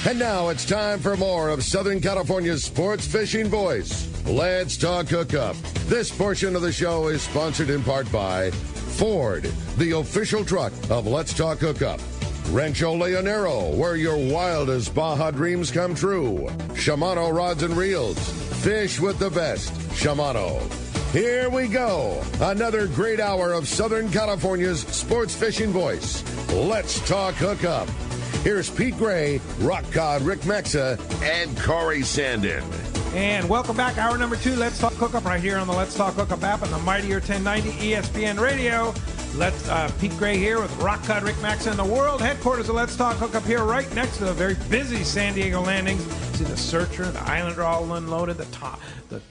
And now it's time for more of Southern California's sports fishing voice. Let's talk hookup. This portion of the show is sponsored in part by Ford, the official truck of Let's Talk Hookup. Rancho Leonero, where your wildest Baja dreams come true. Shimano Rods and Reels. Fish with the best. Shimano. Here we go. Another great hour of Southern California's sports fishing voice. Let's talk hookup. Here's Pete Gray, Rock God Rick Mexa, and Corey Sandin. And welcome back. Hour number 2. Let's talk hookup right here on the Let's Talk Hookup app on the Mightier 1090 ESPN Radio. Pete Gray here with Rock God Rick Mexa in the world headquarters of Let's Talk Hookup here, right next to the very busy San Diego landings. See the Searcher, the Islander all unloaded, the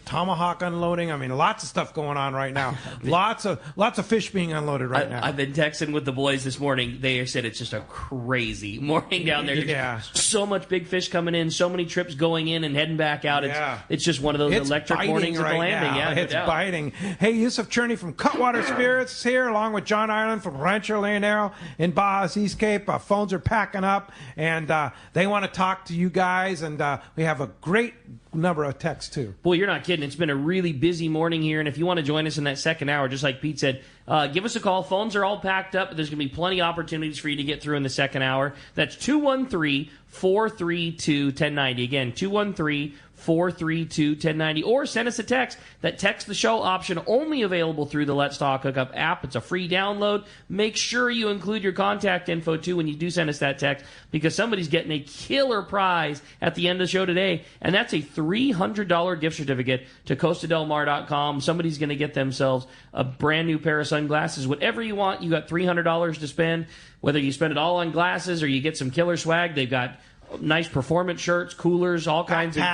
Tomahawk unloading. I mean, lots of stuff going on right now. lots of fish being unloaded right now. I've been texting with the boys this morning. They said it's just a crazy morning down there. Yeah. So much big fish coming in, so many trips going in and heading back out. It's just one of those electric mornings at the landing. Yeah, it's biting. Hey, Yuseff Cherney from Cutwater Spirits here, along with John Ireland from Rancho Leonero in Baja's East Cape. Phones are packing up, and they want to talk to you guys, and we have a great number of texts, too. Boy, you're not kidding. It's been a really busy morning here, and if you want to join us in that second hour, just like Pete said, give us a call. Phones are all packed up, but there's going to be plenty of opportunities for you to get through in the second hour. That's 213-432-1090. Again, 213-432-1090, or send us a text. That text the show option only available through the Let's Talk Hookup app. It's a free download. Make sure you include your contact info too when you do send us that text, because somebody's getting a killer prize at the end of the show today, and that's a $300 gift certificate to CostaDelMar.com. Somebody's going to get themselves a brand new pair of sunglasses. Whatever you want, you got $300 to spend. Whether you spend it all on glasses or you get some killer swag, they've got nice performance shirts, coolers, all kinds of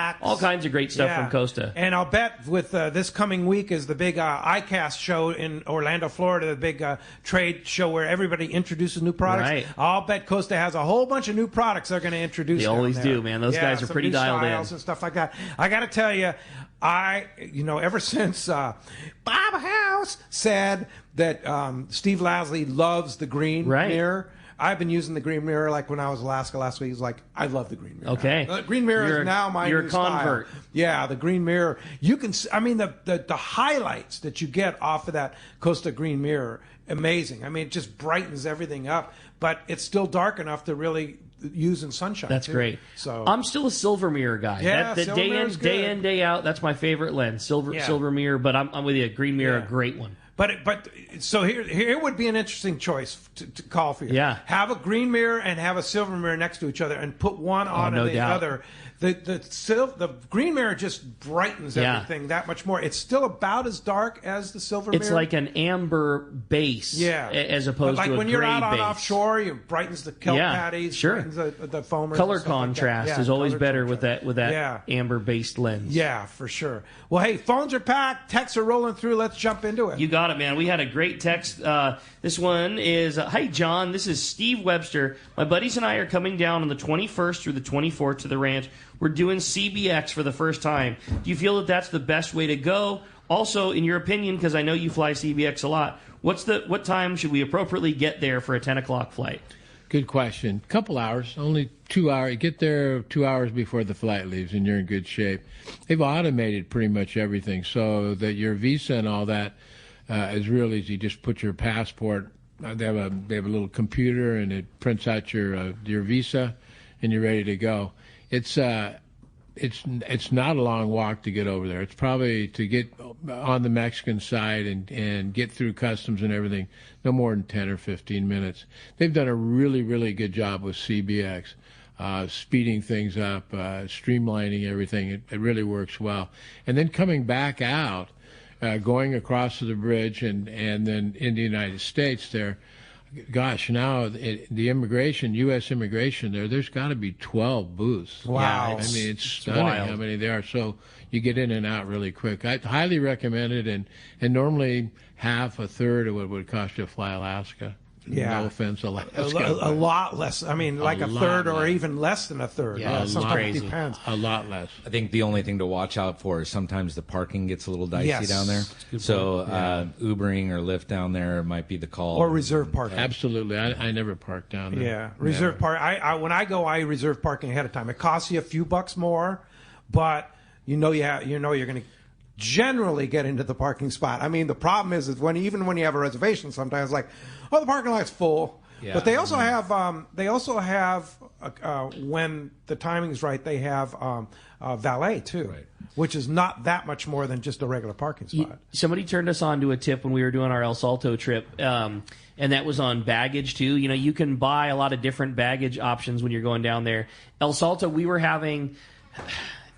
great stuff from Costa. And I'll bet with this coming week is the big ICAST show in Orlando, Florida, the big trade show where everybody introduces new products. Right. I'll bet Costa has a whole bunch of new products they're going to introduce. They always do, man. Those guys are pretty dialed in. And stuff like that. I got to tell you, ever since Bob House said that Steve Lasley loves the green mirror, I've been using the green mirror. Like when I was in Alaska last week, he's like, I love the green mirror. Okay. The green mirror is now my new style. You're a convert. Yeah, the green mirror. You can, the highlights that you get off of that Costa green mirror, amazing. I mean, it just brightens everything up, but it's still dark enough to really use in sunshine. That's too. Great. So I'm still a silver mirror guy. Yeah, that day in, day out, that's my favorite lens. Silver mirror, but I'm with you. Green mirror, a great one. But so here would be an interesting choice to call for you. Yeah. Have a green mirror and have a silver mirror next to each other and put one on and the other. The green mirror just brightens everything that much more. It's still about as dark as the silver mirror. It's like an amber base as opposed to a gray base. Like when you're out on offshore, it brightens the kelp patties, brightens the foamers. Color contrast is always better with that amber-based lens. Yeah, for sure. Well, hey, phones are packed. Texts are rolling through. Let's jump into it. You got it, man. We had a great text. This one is, Hi, John. This is Steve Webster. My buddies and I are coming down on the 21st through the 24th to the ranch. We're doing CBX for the first time. Do you feel that that's the best way to go? Also, in your opinion, because I know you fly CBX a lot, what time should we appropriately get there for a 10 o'clock flight? Good question. Couple hours, only 2 hours. Get there 2 hours before the flight leaves, and you're in good shape. They've automated pretty much everything, so that your visa and all that is real easy. Just put your passport. They have a little computer, and it prints out your visa, and you're ready to go. It's not a long walk to get over there. It's probably to get on the Mexican side and get through customs and everything, no more than 10 or 15 minutes. They've done a really, really good job with CBX, speeding things up, streamlining everything. It really works well. And then coming back out, going across to the bridge and then in the United States there, gosh, now the immigration, U.S. immigration there's got to be 12 booths. Wow. I mean, it's stunning how many there are. So you get in and out really quick. I highly recommend it, and normally half, a third of what it would cost you to fly Alaska. Yeah. No offense, Alaska. A lot less. I mean, like a third or even less than a third. Yeah, sometimes crazy. it depends. A lot less. I think the only thing to watch out for is sometimes the parking gets a little dicey Yes. down there. So Ubering or Lyft down there might be the call. Or reserve parking. Absolutely. I never park down there. Yeah, reserve park. When I go, I reserve parking ahead of time. It costs you a few bucks more, but you're going to generally get into the parking spot. I mean, the problem is even when you have a reservation, sometimes like, the parking lot's full. Yeah. But they also have when the timing's right, they have valet too, Right. which is not that much more than just a regular parking spot. Somebody turned us on to a tip when we were doing our El Salto trip, and that was on baggage too. You can buy a lot of different baggage options when you're going down there. El Salto, we were having.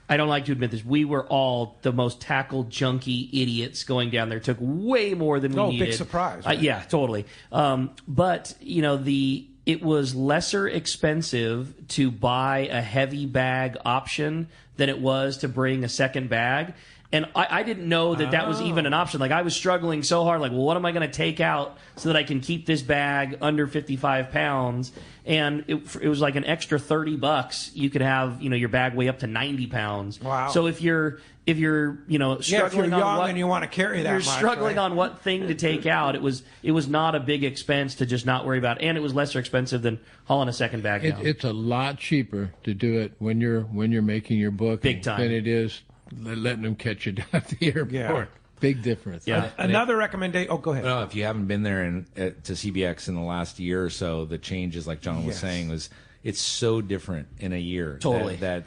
I don't like to admit this. We were all the most tackle junkie idiots going down there. It took way more than we needed. Big surprise. Right? Yeah, totally. But it was lesser expensive to buy a heavy bag option than it was to bring a second bag. And I didn't know that was even an option. Like, I was struggling so hard. Like, well, what am I going to take out so that I can keep this bag under 55 pounds? And it was like an extra $30. You could have, your bag weigh up to 90 pounds. Wow. So if you're struggling if you're young on what, and you want to carry that you're much, struggling right? on what thing to take out. It was not a big expense to just not worry about it. And it was lesser expensive than hauling a second bag down. It's a lot cheaper to do it when you're making your book Big time. than it is letting them catch you down at the airport. Yeah. Big difference. Yeah. Another recommendation. Oh, go ahead. No, if you haven't been there to CBX in the last year or so, the changes, like John was saying, it's so different in a year. Totally. That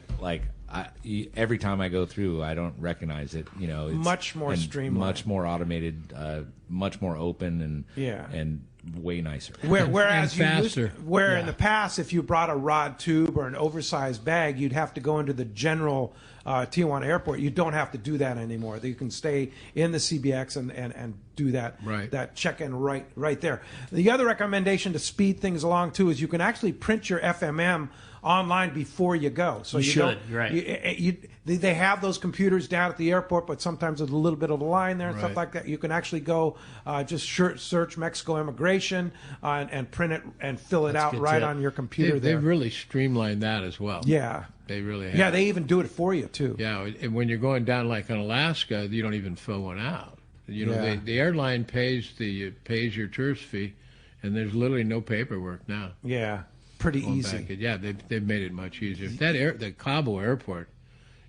every time I go through, I don't recognize it. It's Much more streamlined, much more automated, much more open, and way nicer. Whereas And faster. In the past, if you brought a rod tube or an oversized bag, you'd have to go into the general Tijuana airport. You don't have to do that anymore. You can stay in the CBX and do that that check-in right there. The other recommendation to speed things along too is you can actually print your FMM online before you go. So you should. don't, You're right. they have those computers down at the airport, but sometimes there's a little bit of a line there and stuff like that. You can actually go just search Mexico immigration and print it and fill it out right on your computer there. They've really streamlined that as well. Yeah. They really have. Yeah, they even do it for you too. Yeah, and when you're going down like in Alaska, you don't even fill one out. The airline pays your tourist fee, and there's literally no paperwork now. Yeah, pretty easy. They've made it much easier. The Cabo Airport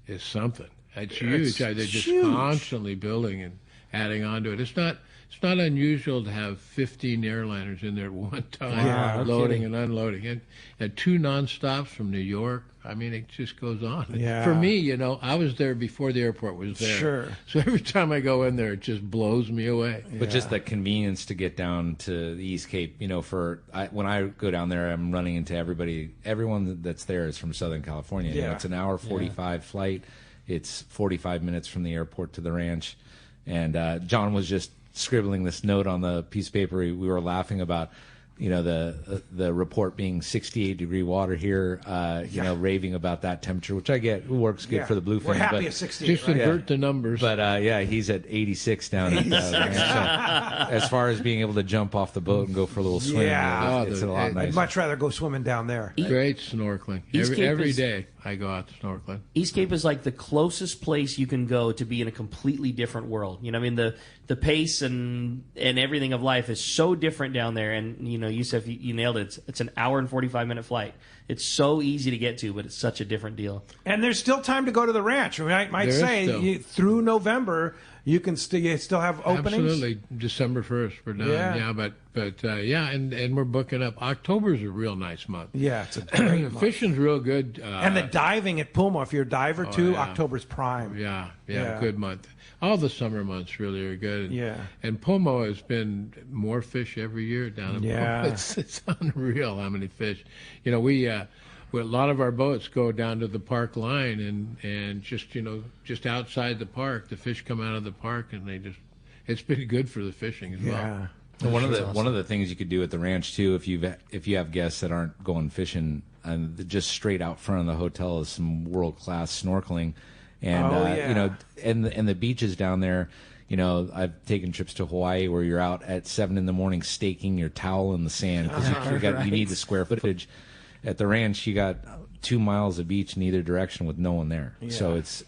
is something. It's huge. They're just constantly building and adding on to it. It's not unusual to have 15 airliners in there at one time, loading and unloading, and 2 nonstops from New York. I mean, it just goes on. Yeah. For me, I was there before the airport was there. Sure. So every time I go in there, it just blows me away. But just the convenience to get down to the East Cape, when I go down there, I'm running into everyone that's there is from Southern California. Yeah. It's an hour 45 flight. It's 45 minutes from the airport to the ranch. And John was just scribbling this note on the piece of paper. We were laughing about, the report being 68-degree water here, raving about that temperature, which I get. It works good for the bluefin. We're happy at 68. Just invert the numbers. But he's at 86 down at the ranch. So as far as being able to jump off the boat and go for a little swim, it's a lot nicer. I'd much rather go swimming down there. Great snorkeling. Every day I go out snorkeling. East Cape is like the closest place you can go to be in a completely different world. The pace and everything of life is so different down there. And Yuseff, you nailed it. It's an hour and 45-minute flight. It's so easy to get to, but it's such a different deal. And there's still time to go to the ranch. I might say through November you can still have openings. Absolutely, December 1st we're done. Yeah, but and we're booking up. October's a real nice month. Yeah, it's a great month. Fishing's real good. And the diving at Puma, if you're a diver too, October's prime. Yeah, good month. All the summer months really are good. Yeah. And Pomo has been more fish every year down in Pomo. It's unreal how many fish. We a lot of our boats go down to the park line and just outside the park, the fish come out of the park and it's been good for the fishing as well. And one of the things you could do at the ranch too, if you have guests that aren't going fishing, and just straight out front of the hotel is some world class snorkeling. And and the beaches down there, I've taken trips to Hawaii where you're out at 7 a.m. staking your towel in the sand because you need the square footage. At the ranch, you got 2 miles of beach in either direction with no one there. Yeah. So it's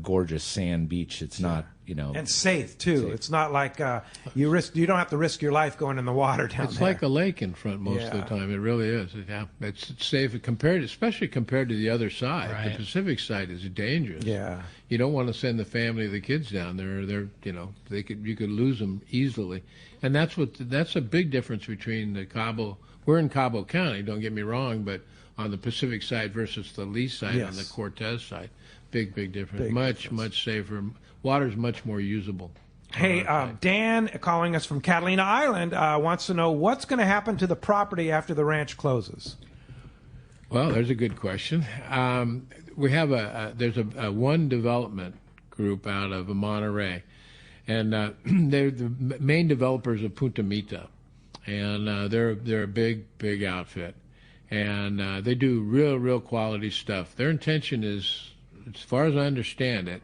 gorgeous sand beach. It's not and safe too. Safe. It's not like you don't have to risk your life going in the water down there. It's like a lake in front most of the time. It really is. It's safe especially compared to the other side. Right. The Pacific side is dangerous. Yeah, you don't want to send the family of the kids down there. You could lose them easily, and that's a big difference between the Cabo. We're in Cabo County. Don't get me wrong, but on the Pacific side versus the lee side on the Cortez side, big difference. Much safer. Water's much more usable. Hey, Dan, calling us from Catalina Island, wants to know what's going to happen to the property after the ranch closes. Well, there's a good question. We have there's a one development group out of Monterey, and they're the main developers of Punta Mita, and they're a big outfit, and they do real quality stuff. Their intention is, as far as I understand it,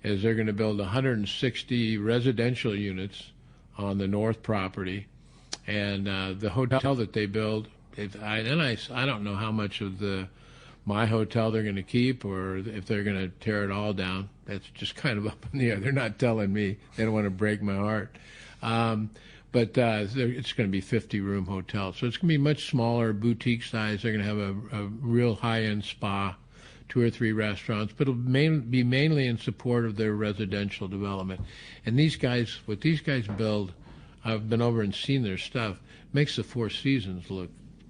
is they're going to build 160 residential units on the north property, and the hotel that they build, I don't know how much of my hotel they're going to keep, or if they're going to tear it all down. That's just kind of up in the air. They're not telling me. They don't want to break my heart. But it's going to be 50-room hotel, so it's going to be much smaller, boutique size. They're going to have a real high-end spa, 2 or 3 restaurants, but it'll be mainly in support of their residential development. And what these guys build, I've been over and seen their stuff, makes the Four Seasons look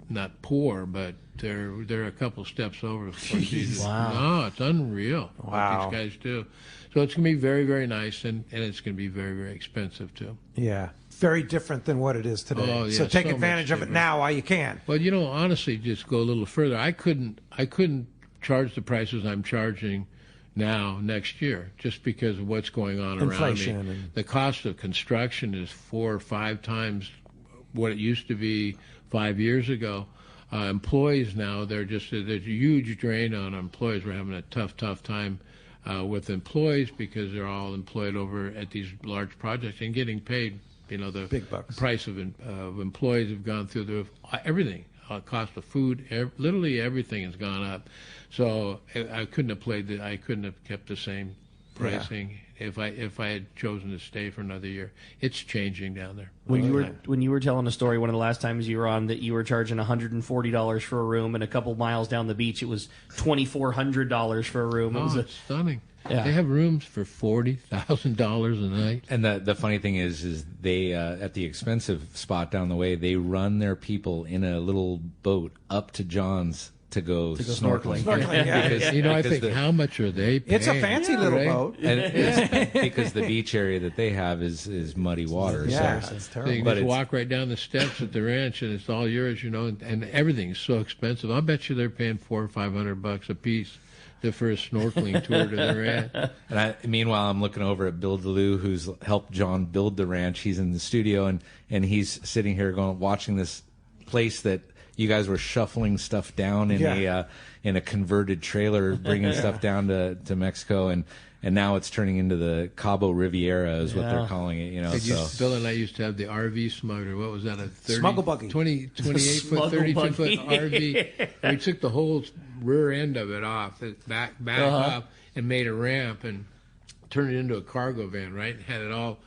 not poor, but they're a couple steps over the Four Seasons. Wow. No, it's unreal what these guys do. So it's going to be very, very nice, and it's going to be very, very expensive too. Yeah. Very different than what it is today. Oh, yeah, so take advantage of it now while you can. Well, honestly, just go a little further. I couldn't charge the prices I'm charging now next year just because of what's going on Inflation around me. The cost of construction is 4 or 5 times what it used to be 5 years ago. Employees now, there's a huge drain on employees. We're having a tough time with employees because they're all employed over at these large projects and getting paid. The big bucks. Price of employees have gone through the roof. Everything, cost of food, literally everything has gone up. So I couldn't have kept the same pricing if I had chosen to stay for another year. It's changing down there. When you were telling a story one of the last times you were on that you were charging $140 for a room, and a couple miles down the beach it was $2,400 for a room. It's stunning. Yeah. They have rooms for $40,000 a night. And the funny thing is they at the expensive spot down the way, they run their people in a little boat up to John's to go snorkeling. Yeah. I think how much are they paying? It's a fancy little boat. And it's because the beach area that they have is muddy water. Yeah, so it's terrible. So you can just walk right down the steps at the ranch, and it's all yours, and everything's so expensive. I'll bet you they're paying $400 or $500 a piece for a snorkeling tour to the ranch. And meanwhile, I'm looking over at Bill DeLue, who's helped John build the ranch. He's in the studio, and he's sitting here watching this place that you guys were shuffling stuff down in a converted trailer, bringing stuff down to Mexico, and now it's turning into the Cabo Riviera is what they're calling it. Bill and I used to have the RV smuggler. What was that? A 30, smuggle buggy, 28 foot, 32 foot RV. We took the whole rear end of it off, back up, and made a ramp and turned it into a cargo van. Right, and had it all.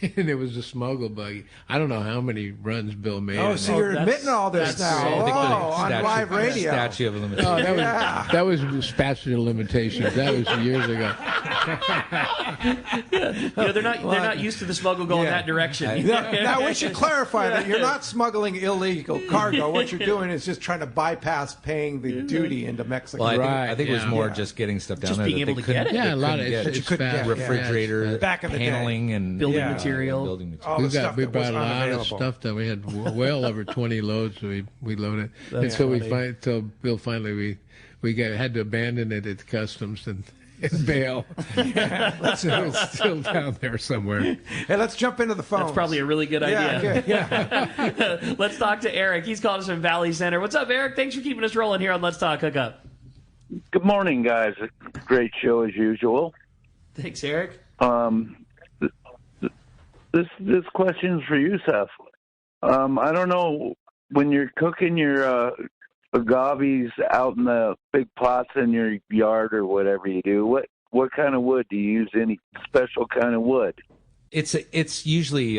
And it was a smuggle buggy. I don't know how many runs Bill made. Oh, so you're admitting all this now. On live radio. Statute of limitations. Oh, that was statute of limitations. That was years ago. They're not used to the smuggle going that direction. Now we should clarify that you're not smuggling illegal cargo. What you're doing is just trying to bypass paying the duty into Mexico. Well, I think it was more just getting stuff down just there. Being able to get it. Yeah, a lot of it's fast. Refrigerator, back in the paneling, day. and building material. We brought a lot of stuff that we had well over 20 loads. So we loaded until Bill finally had to abandon it at customs and bail. So it's still down there somewhere. Hey, let's jump into the phone. That's probably a really good idea. Yeah. Let's talk to Eric. He's calling us from Valley Center. What's up, Eric? Thanks for keeping us rolling here on Let's Talk Hookup. Good morning, guys. Great show as usual. Thanks, Eric. This question's for Yuseff. I don't know, when you're cooking your agaves out in the big pots in your yard or whatever you do, what kind of wood do you use? Any special kind of wood? It's usually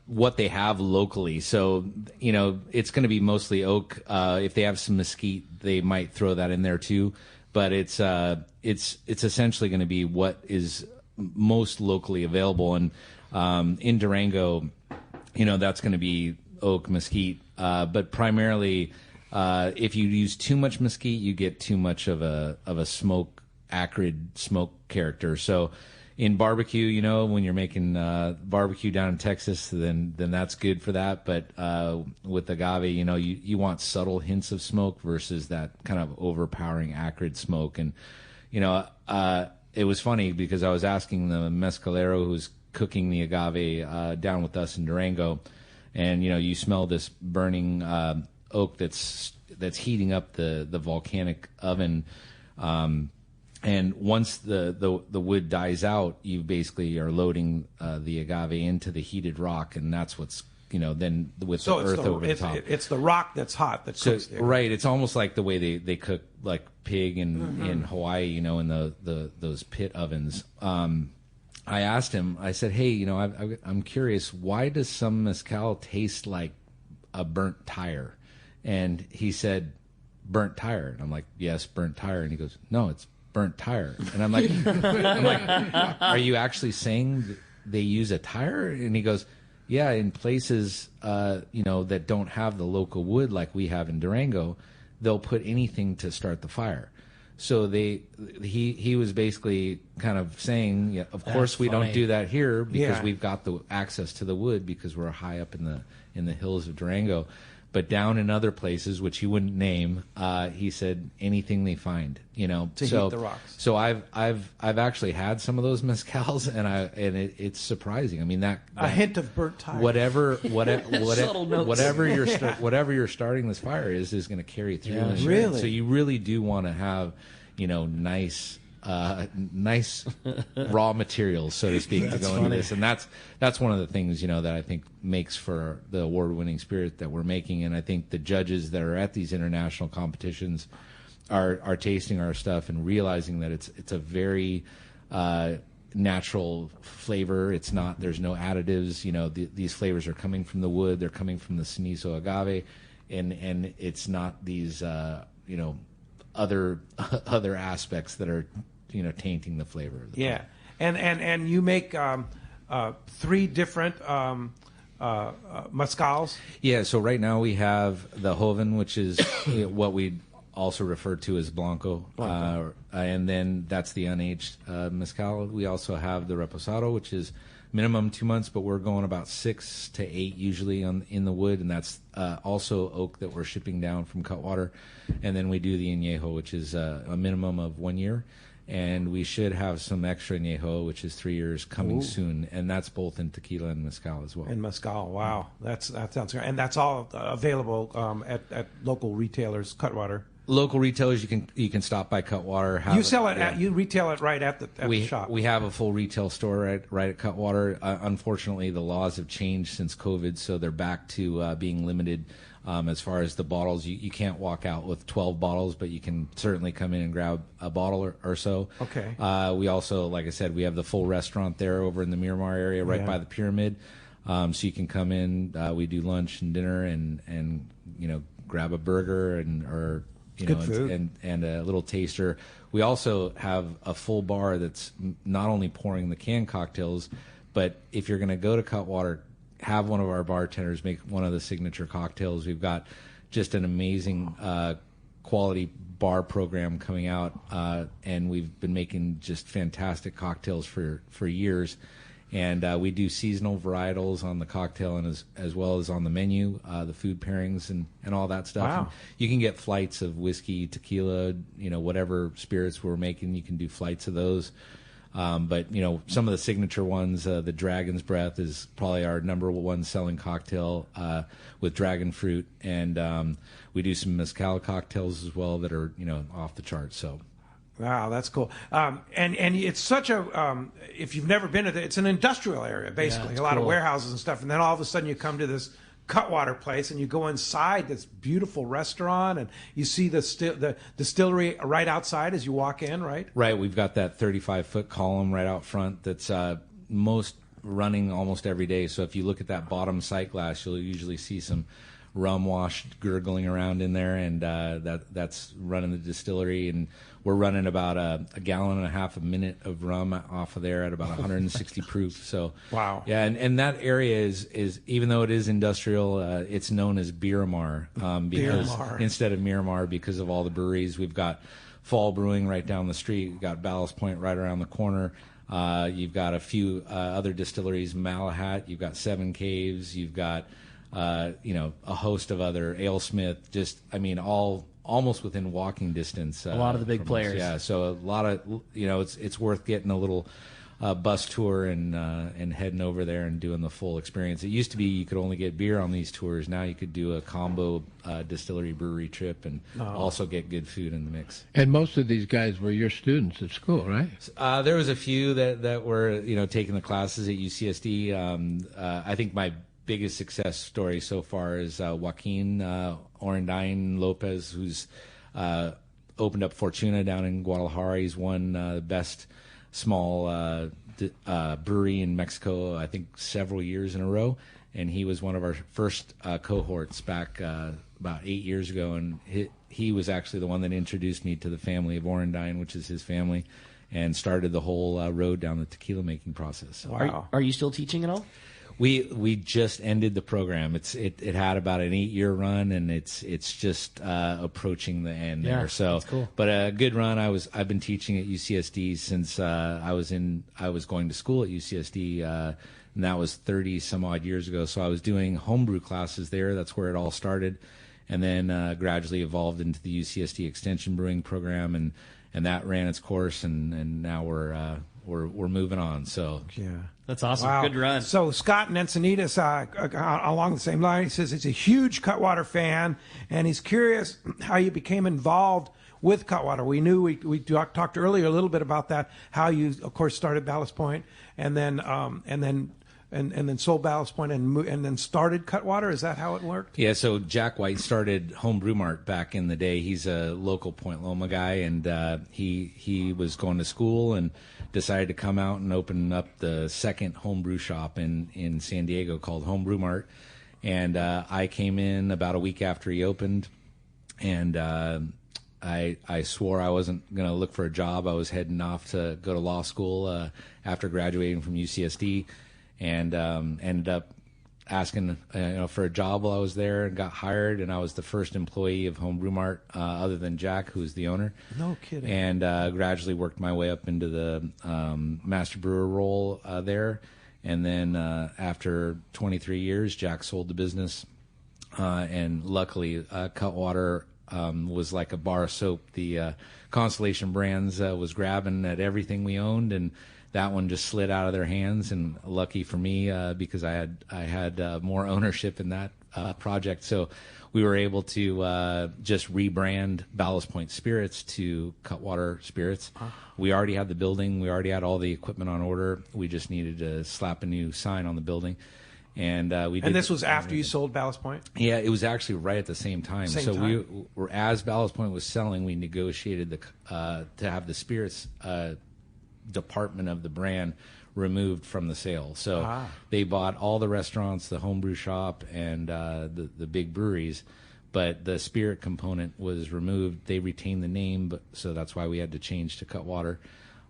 what they have locally. So, it's going to be mostly oak. If they have some mesquite, they might throw that in there too. But it's essentially going to be what is most locally available. And in Durango, that's going to be oak, mesquite. But primarily, if you use too much mesquite, you get too much of a acrid smoke character. So in barbecue, when you're making barbecue down in Texas, then that's good for that. But with agave, you want subtle hints of smoke versus that kind of overpowering acrid smoke. And it was funny because I was asking the mezcalero who's cooking the agave down with us in Durango, and you smell this burning oak that's heating up the volcanic oven. And once the wood dies out, you basically are loading the agave into the heated rock, and that's what's then with the earth over the top. It's the rock that's hot that cooks the agave. Right. It's almost like the way they cook like pig in Hawaii, in those pit ovens. I asked him. I said, "Hey, I'm curious. Why does some mezcal taste like a burnt tire?" And he said, "Burnt tire." And I'm like, "Yes, burnt tire." And he goes, "No, it's burnt tire." And I'm like, "Are you actually saying they use a tire?" And he goes, "Yeah, in places that don't have the local wood like we have in Durango, they'll put anything to start the fire." So he was basically kind of saying, yeah, of course we don't do that here because we've got the access to the wood because we're high up in the hills of Durango. But down in other places, which he wouldn't name, he said anything they find, to heat the rocks. So I've actually had some of those mezcals, and it's surprising. I mean that a hint of burnt tire. Whatever you're starting this fire is going to carry through. Yeah, really. So you really do want to have nice raw materials, so to speak, to go into this. And that's one of the things, that I think makes for the award-winning spirit that we're making. And I think the judges that are at these international competitions are tasting our stuff and realizing that it's a very natural flavor. It's not, there's no additives. These flavors are coming from the wood. They're coming from the Cenizo agave. And it's not these, other aspects that are tainting the flavor of the product. And you make 3 different mezcals. So right now we have the Joven, which is what we also refer to as Blanco. And then that's the unaged mezcal. We also have the Reposado, which is minimum 2 months, but we're going about 6 to 8 usually in the wood, and that's also oak that we're shipping down from Cutwater. And then we do the Añejo, which is a minimum of 1 year, and we should have some extra Añejo, which is 3 years, coming soon, and that's both in tequila and mezcal as well. And mezcal, wow, that sounds great. And that's all available at local retailers, Cutwater. Local retailers, you can stop by Cutwater. You retail it right at the shop. We have a full retail store right at Cutwater. Unfortunately, the laws have changed since COVID, so they're back to being limited as far as the bottles. You can't walk out with 12 bottles, but you can certainly come in and grab a bottle or so. Okay. We also, like I said, we have the full restaurant there over in the Miramar area, right by the pyramid. So you can come in. We do lunch and dinner, and grab a burger or. Good food. And a little taster. We also have a full bar that's not only pouring the canned cocktails, but if you're going to go to Cutwater, have one of our bartenders make one of the signature cocktails. We've got just an amazing quality bar program coming out, and we've been making just fantastic cocktails for years. And we do seasonal varietals on the cocktail and as well as on the menu, the food pairings and all that stuff. Wow. And you can get flights of whiskey, tequila, whatever spirits we're making, you can do flights of those. But some of the signature ones, the Dragon's Breath is probably our number 1 selling cocktail with dragon fruit. And we do some mezcal cocktails as well that are, off the charts. So. Wow, that's cool. And it's such a if you've never been to it's an industrial area basically, a lot of warehouses and stuff. And then all of a sudden you come to this Cutwater place and you go inside this beautiful restaurant and you see the distillery right outside as you walk in, right? Right. We've got that 35-foot column right out front that's running almost every day. So if you look at that bottom sight glass, you'll usually see some rum wash gurgling around in there, and that's running the distillery. And we're running about a gallon and a half a minute of rum off of there at about 160 proof. So wow, yeah, and that area is even though it is industrial, it's known as Beermar because instead of Miramar, because of all the breweries. We've got Fall Brewing right down the street. We've got Ballast Point right around the corner. You've got a few other distilleries, Malahat. You've got Seven Caves. You've got a host of other AleSmith. Just, I mean, all almost within walking distance. A lot of the big players. Yeah, so a lot of it's worth getting a little bus tour and heading over there and doing the full experience. It used to be you could only get beer on these tours. Now you could do a combo distillery brewery trip and also get good food in the mix. And most of these guys were your students at school, right? There was a few that were taking the classes at UCSD. I think my biggest success story so far is Joaquin Orendine Lopez, who's opened up Fortuna down in Guadalajara. He's won the best small brewery in Mexico, I think, several years in a row. And he was one of our first cohorts back about 8 years ago. And he was actually the one that introduced me to the family of Orendine, which is his family, and started the whole road down the tequila making process. So, wow. Are you still teaching at all? We just ended the program. It had about an 8-year run, and it's just approaching the end there. So, that's cool. But a good run. I've been teaching at UCSD since I was going to school at UCSD, and that was 30 some odd years ago. So I was doing homebrew classes there. That's where it all started, and then gradually evolved into the UCSD Extension Brewing program, and that ran its course, and now we're moving on. So yeah. That's awesome. Wow. Good run. So Scott in Encinitas, along the same line, he says he's a huge Cutwater fan, and he's curious how you became involved with Cutwater. We knew we talked earlier a little bit about that, how you, of course, started Ballast Point, and then sold Ballast Point, and then started Cutwater. Is that how it worked? Yeah. So Jack White started Home Brew Mart back in the day. He's a local Point Loma guy, and he was going to school and decided to come out and open up the second homebrew shop in San Diego called Home Brew Mart. And I came in about a week after he opened, and I swore I wasn't going to look for a job. I was heading off to go to law school after graduating from UCSD, and ended up asking for a job while I was there, and got hired, and I was the first employee of Home Brew Mart other than Jack, who's the owner. No kidding. And gradually worked my way up into the master brewer role there. And then after 23 years, Jack sold the business, and luckily Cutwater was like a bar of soap. The Constellation Brands was grabbing at everything we owned, and that one just slid out of their hands. And lucky for me, because I had more ownership in that project, so we were able to just rebrand Ballast Point Spirits to Cutwater Spirits. We already had the building, we already had all the equipment on order. We just needed to slap a new sign on the building. And we did. And this was after you sold Ballast Point? Yeah, it was actually right at the same time. We were, as Ballast Point was selling, we negotiated to have the spirits department of the brand removed from the sale. So they bought all the restaurants, the homebrew shop, and the big breweries, but the spirit component was removed. They retained the name, but so that's why we had to change to Cutwater.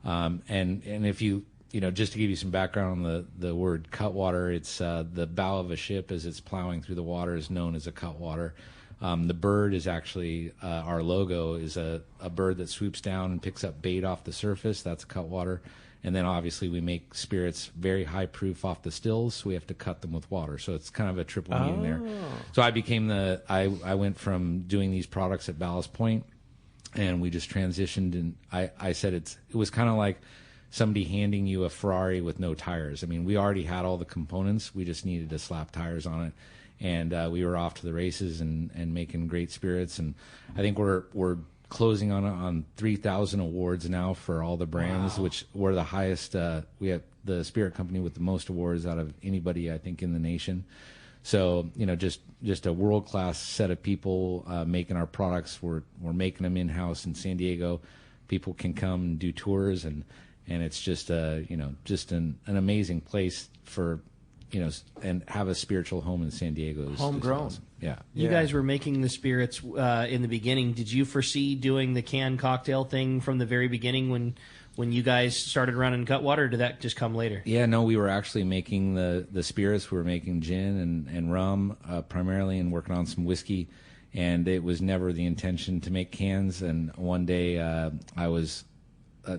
And if you just to give you some background on the word Cutwater, it's the bow of a ship as it's plowing through the water is known as a cutwater. The bird is actually our logo is a bird that swoops down and picks up bait off the surface. That's a cutwater. And then obviously we make spirits very high proof off the stills, so we have to cut them with water. So it's kind of a triple meaning there. So I became I went from doing these products at Ballast Point, and we just transitioned. And I said it was kind of like somebody handing you a Ferrari with no tires. I mean, we already had all the components. We just needed to slap tires on it. And we were off to the races and making great spirits. And I think we're closing on 3,000 awards now for all the brands, which were the highest. We have the spirit company with the most awards out of anybody, I think, in the nation. So, just a world-class set of people making our products. We're making them in-house in San Diego. People can come and do tours, and it's just just an amazing place for, and have a spiritual home in San Diego. Homegrown. Awesome. Yeah. You guys were making the spirits in the beginning. Did you foresee doing the canned cocktail thing from the very beginning when you guys started running Cutwater, or did that just come later? Yeah, no, we were actually making the spirits. We were making gin and rum primarily, and working on some whiskey. And it was never the intention to make cans. And one day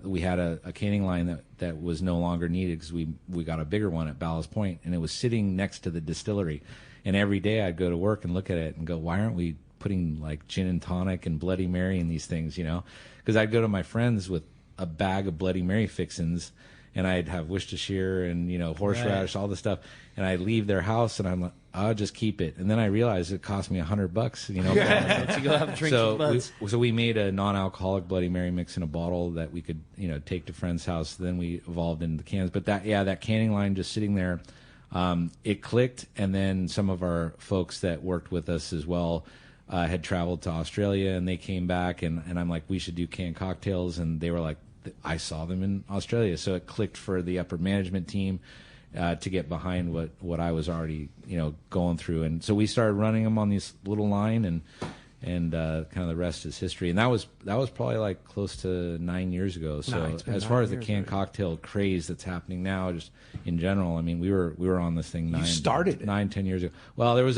we had a canning line that was no longer needed because we got a bigger one at Ballast Point, and it was sitting next to the distillery. And every day I'd go to work and look at it and go, why aren't we putting like gin and tonic and Bloody Mary in these things, Because I'd go to my friends with a bag of Bloody Mary fixins, and I'd have Worcestershire and horseradish, all this stuff, and I'd leave their house, and I'm like, I'll just keep it. And then I realized it cost me $100, to go have a drink. So we made a non-alcoholic Bloody Mary mix in a bottle that we could take to friends' house. Then we evolved into the cans. But that canning line just sitting there, it clicked. And then some of our folks that worked with us as well had traveled to Australia, and they came back, and I'm like, we should do canned cocktails, and they were like, I saw them in Australia. So it clicked for the upper management team to get behind what I was already going through. And so we started running them on this little line, and kind of the rest is history. And that was probably like close to 9 years ago. So as far as the canned cocktail craze that's happening now, just in general, I mean, we were on this thing 9-10 years ago. Well, there was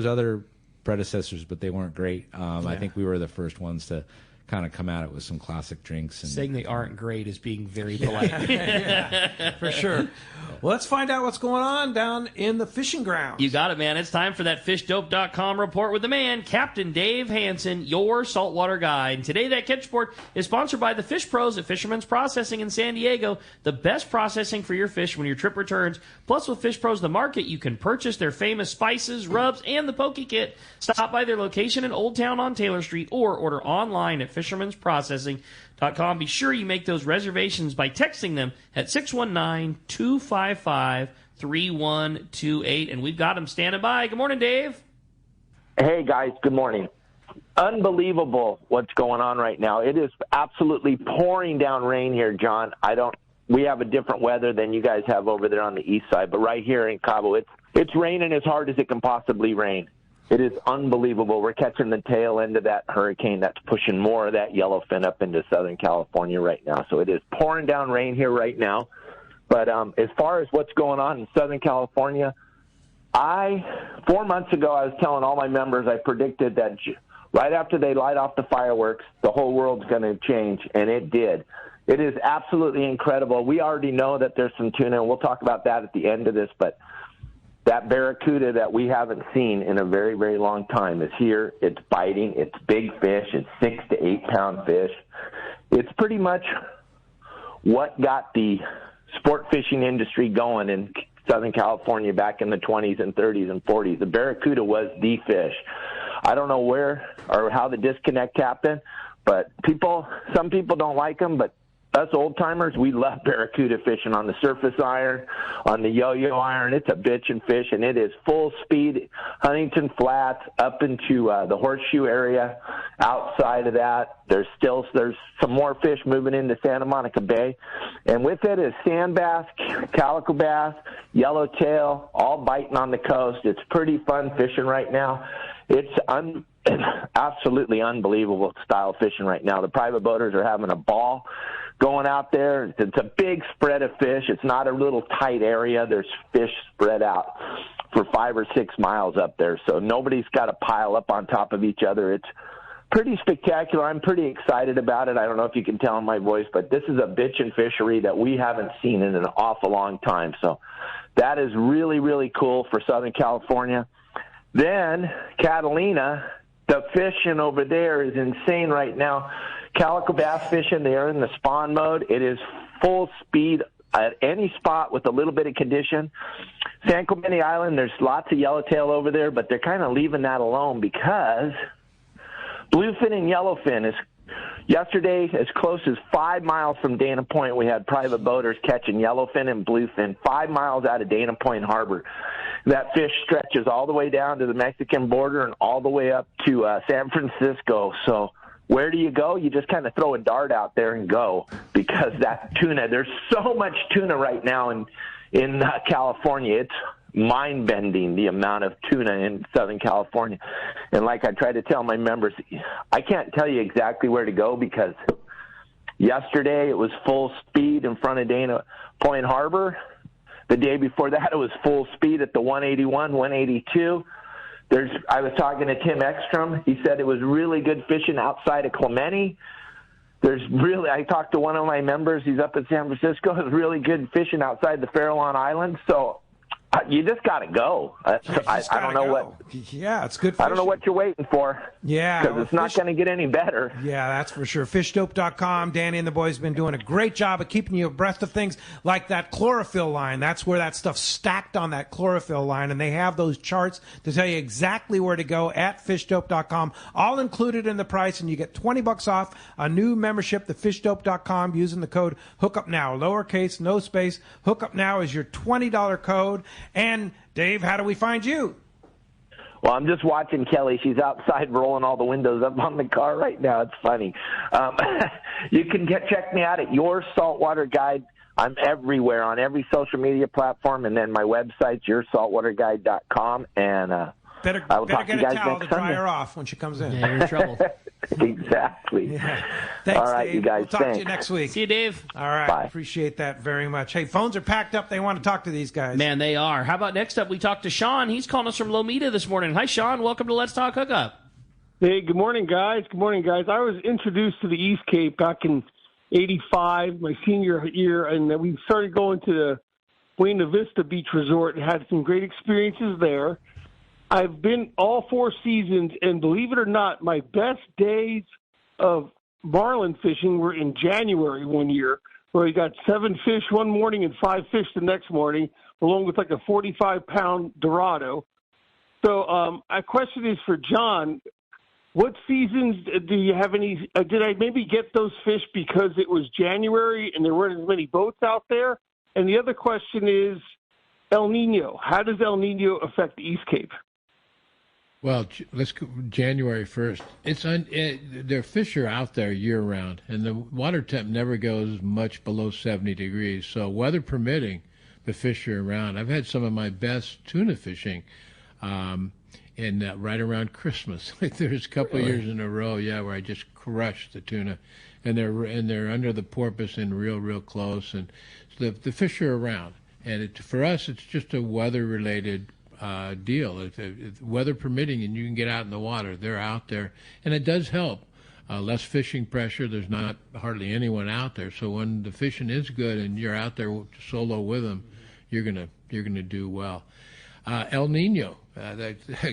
other predecessors, but they weren't great. I think we were the first ones to kind of come at it with some classic drinks. And saying they aren't great is being very polite. For sure. Well, let's find out what's going on down in the fishing grounds. You got it, man. It's time for that FishDope.com report with the man, Captain Dave Hansen, your saltwater guide. And today, that catch report is sponsored by the Fish Pros at Fisherman's Processing in San Diego, the best processing for your fish when your trip returns. Plus, with Fish Pros The Market, you can purchase their famous spices, rubs, and the Poke Kit. Stop by their location in Old Town on Taylor Street or order online at fishermansprocessing.com. Be sure you make those reservations by texting them at 619-255-3128. And we've got them standing by. Good morning, Dave. Hey, guys. Good morning. Unbelievable what's going on right now. It is absolutely pouring down rain here, John. We have a different weather than you guys have over there on the east side, but right here in Cabo, it's raining as hard as it can possibly rain. It is unbelievable. We're catching the tail end of that hurricane that's pushing more of that yellowfin up into Southern California right now. So it is pouring down rain here right now. But as far as what's going on in Southern California, 4 months ago, I was telling all my members, I predicted that right after they light off the fireworks, the whole world's going to change, and it did. It is absolutely incredible. We already know that there's some tuna, and we'll talk about that at the end of this, but that barracuda that we haven't seen in a very, very long time is here. It's biting. It's big fish. It's 6 to 8 pound fish. It's pretty much what got the sport fishing industry going in Southern California back in the 20s and 30s and 40s. The barracuda was the fish. I don't know where or how the disconnect happened, but some people don't like them, but us old-timers, we love barracuda fishing on the surface iron, on the yo-yo iron. It's a bitchin' fish, and it is full speed, Huntington Flats, up into the Horseshoe area. Outside of that, there's some more fish moving into Santa Monica Bay. And with it is sand bass, calico bass, yellowtail, all biting on the coast. It's pretty fun fishing right now. It's absolutely unbelievable style fishing right now. The private boaters are having a ball going out there. It's a big spread of fish. It's not a little tight area. There's fish spread out for 5 or 6 miles up there. So nobody's got to pile up on top of each other. It's pretty spectacular. I'm pretty excited about it. I don't know if you can tell in my voice, but this is a bitchin' fishery that we haven't seen in an awful long time. So that is really, really cool for Southern California. Then Catalina, the fishing over there is insane right now. Calico bass fishing, they are in the spawn mode. It is full speed at any spot with a little bit of condition. San Clemente Island, there's lots of yellowtail over there, but they're kind of leaving that alone because bluefin and yellowfin is Yesterday, as close as 5 miles from Dana Point, we had private boaters catching yellowfin and bluefin 5 miles out of Dana Point Harbor. That fish stretches all the way down to the Mexican border and all the way up to San Francisco. So where do you go? You just kind of throw a dart out there and go, because that tuna, there's so much tuna right now in California. It's mind-bending, the amount of tuna in Southern California. And like I try to tell my members, I can't tell you exactly where to go, because yesterday it was full speed in front of Dana Point Harbor. The day before that, it was full speed at the 181, 182. I was talking to Tim Ekstrom. He said it was really good fishing outside of Clemente. I talked to one of my members. He's up in San Francisco. It's really good fishing outside the Farallon Islands. So you just got to go. I don't know what. Yeah, it's good fishing. I don't know what you're waiting for. Yeah. Because it's not going to get any better. Yeah, that's for sure. Fishdope.com. Danny and the boys have been doing a great job of keeping you abreast of things like that chlorophyll line. That's where that stuff's stacked on that chlorophyll line, and they have those charts to tell you exactly where to go at fishdope.com. All included in the price, and you get $20 off a new membership to fishdope.com using the code HookUpNow. Lowercase, no space. HookUpNow is your $20 code. And, Dave, how do we find you? Well, I'm just watching Kelly. She's outside rolling all the windows up on the car right now. It's funny. You can check me out at Your Saltwater Guide. I'm everywhere on every social media platform, and then my website's yoursaltwaterguide.com. And I will talk to you guys next Sunday. Better get a towel to dry her off when she comes in. Yeah, you're in trouble. Exactly. Yeah. Thanks, all right, Dave. you guys. We'll talk to you next week. See you, Dave. All right. Bye. Appreciate that very much. Hey, phones are packed up. They want to talk to these guys. Man, they are. How about next up, we talk to Sean. He's calling us from Lomita this morning. Hi, Sean. Welcome to Let's Talk Hookup. Hey, good morning, guys. Good morning, guys. I was introduced to the East Cape back in '85, my senior year, and we started going to the Buena Vista Beach Resort and had some great experiences there. I've been all 4 seasons, and believe it or not, my best days of marlin fishing were in January one year, where we got 7 fish one morning and 5 fish the next morning, along with like a 45-pound Dorado. So my question is for John. What seasons do you have any? Did I maybe get those fish because it was January and there weren't as many boats out there? And the other question is El Nino. How does El Nino affect the East Cape? Well, let's go January 1st. Their fish are out there year-round, and the water temp never goes much below 70 degrees. So weather permitting, the fish are around. I've had some of my best tuna fishing right around Christmas. There's a couple of years in a row, where I just crushed the tuna, and they're under the porpoise and real close, and so the fish are around. And for us, it's just a weather-related deal. If weather permitting and you can get out in the water, they're out there, and it does help. Less fishing pressure. There's not hardly anyone out there, so when the fishing is good and you're out there solo with them, you're gonna do well. El Nino.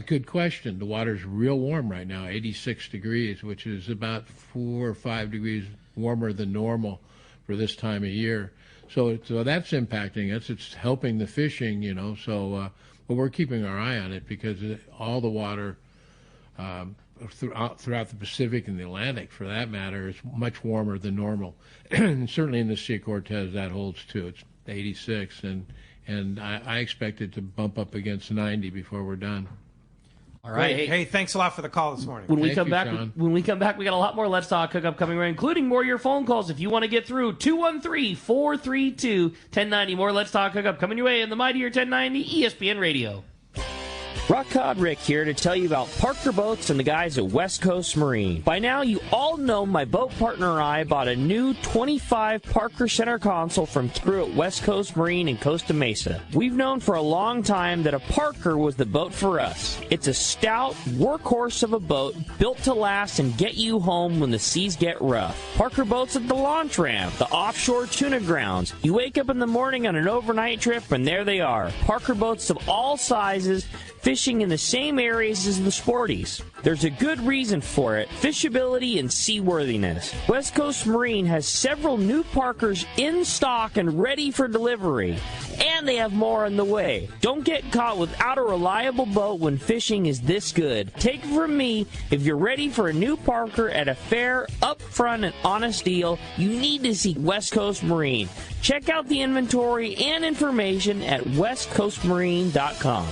Good question. The water's real warm right now, 86 degrees, which is about 4 or 5 degrees warmer than normal for this time of year. So that's impacting us. It's helping the fishing, So, but we're keeping our eye on it because all the water throughout the Pacific and the Atlantic, for that matter, is much warmer than normal. And certainly in the Sea of Cortez, that holds too. It's 86, and I expect it to bump up against 90 before we're done. All right. Hey, thanks a lot for the call this morning. When we come back, Sean. we got a lot more Let's Talk Hookup coming right, including more of your phone calls if you want to get through. 213-432-1090. More Let's Talk Hookup coming your way in the Mightier 1090 ESPN Radio. Rock Cod Rick here to tell you about Parker Boats and the guys at West Coast Marine. By now, you all know my boat partner and I bought a new 25 Parker Center console from crew at West Coast Marine in Costa Mesa. We've known for a long time that a Parker was the boat for us. It's a stout workhorse of a boat built to last and get you home when the seas get rough. Parker Boats at the launch ramp, the offshore tuna grounds. You wake up in the morning on an overnight trip and there they are. Parker Boats of all sizes, fishing in the same areas as the sporties. There's a good reason for it: fishability and seaworthiness. West Coast Marine has several new Parkers in stock and ready for delivery, and they have more on the way. Don't get caught without a reliable boat when fishing is this good. Take it from me, if you're ready for a new Parker at a fair, upfront, and honest deal, you need to see West Coast Marine. Check out the inventory and information at westcoastmarine.com.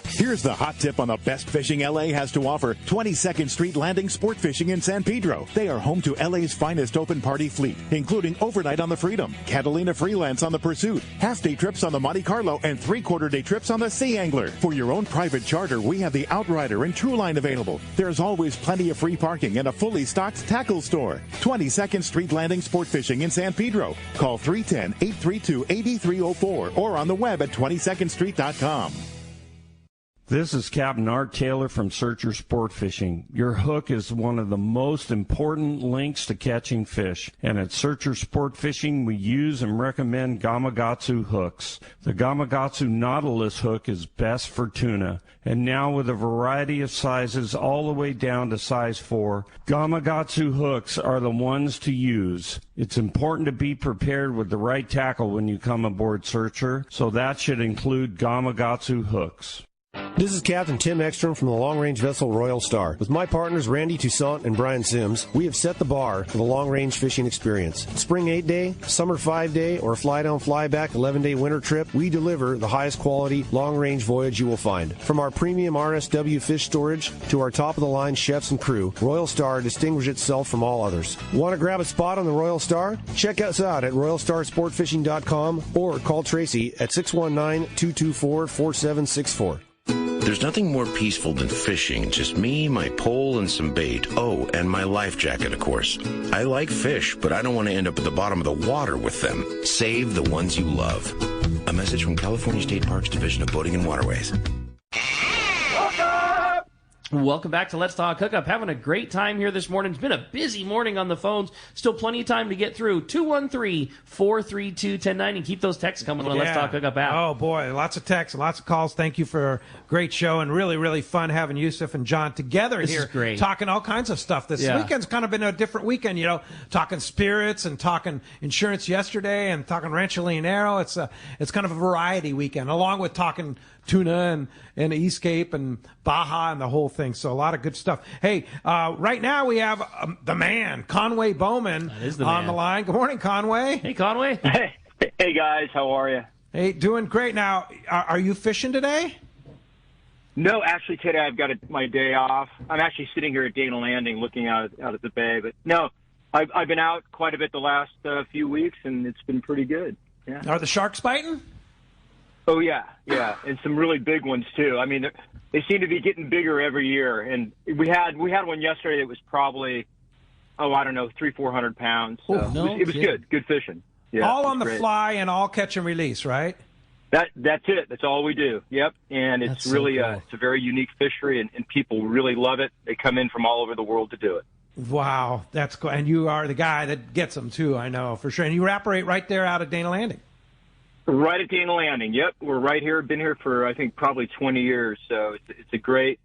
Here's the hot tip on the best fishing LA has to offer. 22nd Street Landing Sport Fishing in San Pedro. They are home to LA's finest open party fleet, including overnight on the Freedom, Catalina Freelance on the Pursuit, half-day trips on the Monte Carlo, and three-quarter-day trips on the Sea Angler. For your own private charter, we have the Outrider and Trueline available. There's always plenty of free parking and a fully stocked tackle store. 22nd Street Landing Sport Fishing in San Pedro. Call 310-832-8304 or on the web at 22ndstreet.com. This is Captain Art Taylor from Searcher Sport Fishing. Your hook is one of the most important links to catching fish, and at Searcher Sport Fishing we use and recommend Gamakatsu hooks. The Gamakatsu Nautilus hook is best for tuna, and now with a variety of sizes all the way down to size 4, Gamakatsu hooks are the ones to use. It's important to be prepared with the right tackle when you come aboard Searcher, so that should include Gamakatsu hooks. This is Captain Tim Ekstrom from the long-range vessel Royal Star. With my partners Randy Toussaint and Brian Sims, we have set the bar for the long-range fishing experience. Spring 8-day, summer 5-day, or fly-down, fly-back 11-day winter trip, we deliver the highest quality long-range voyage you will find. From our premium RSW fish storage to our top-of-the-line chefs and crew, Royal Star distinguishes itself from all others. Want to grab a spot on the Royal Star? Check us out at RoyalStarSportFishing.com or call Tracy at 619-224-4764. There's nothing more peaceful than fishing. Just me, my pole, and some bait. Oh, and my life jacket, of course. I like fish, but I don't want to end up at the bottom of the water with them. Save the ones you love. A message from California State Parks Division of Boating and Waterways. Welcome back to Let's Talk Hookup. Having a great time here this morning. It's been a busy morning on the phones. Still plenty of time to get through. 213-432-1090. And keep those texts coming on the Let's Talk Hookup app. Oh, boy. Lots of texts, lots of calls. Thank you for a great show, and really, really fun having Yuseff and John together This here. is great. Talking all kinds of stuff. This weekend's kind of been a different weekend, you know, talking spirits and talking insurance yesterday and talking Rancho Leonero. It's kind of a variety weekend, along with talking tuna and East Cape and Baja and the whole thing. So a lot of good stuff. Hey, right now we have the man, Conway Bowman, on the line. Good morning, Conway. Hey, Conway. Hey, guys. How are you? Hey, doing great. Now, are you fishing today? No, actually, today I've got my day off. I'm actually sitting here at Dana Landing looking out at the bay. But no, I've been out quite a bit the last few weeks, and it's been pretty good. Yeah. Are the sharks biting? Oh, yeah, and some really big ones, too. I mean, they seem to be getting bigger every year. And we had one yesterday that was probably, 300-400 pounds. So it was good fishing. Yeah, all on the great. Fly and all catch and release, right? That's it. That's all we do. Yep. And it's That's really so cool. It's a very unique fishery, and people really love it. They come in from all over the world to do it. Wow, that's cool. And you are the guy that gets them, too, I know, for sure. And you operate right there out of Dana Landing. Right at Dana Landing. Yep, we're right here. Been here for I think probably 20 years. So it's a great.